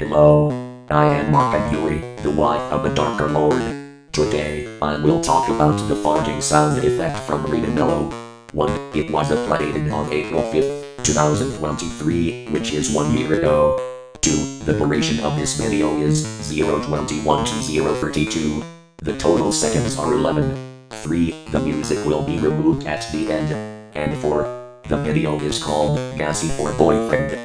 Hello, I am Markov Yuri, the wife of the Darker Lord. Today, I will talk about the farting sound effect from Mellow. 1. It was uploaded on April 5th, 2023, which is 1 year ago. 2. The duration of this video is 0:21 to 0:32. The total seconds are 11. 3. The music will be removed at the end. And 4. The video is called gi7tp Boyfriend.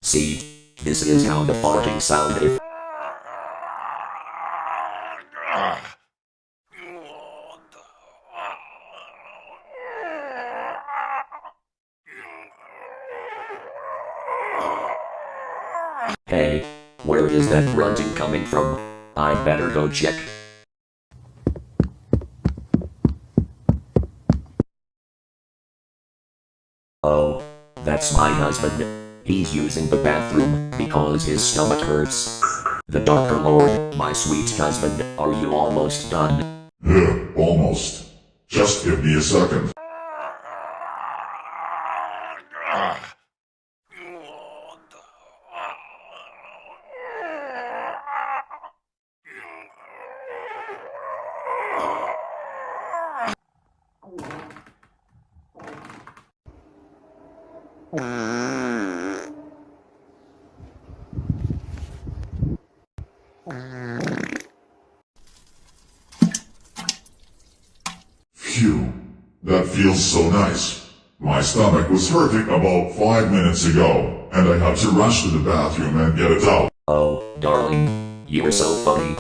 See, this is how the farting sound if. Hey, where is that grunting coming from? I better go check. Oh, that's my husband. He's using the bathroom because his stomach hurts. The Darker Lord, my sweet husband, are you almost done? Yeah, almost. Just give me a second. Phew, that feels so nice. My stomach was hurting about 5 minutes ago, and I had to rush to the bathroom and get it out. Oh, darling, you're so funny.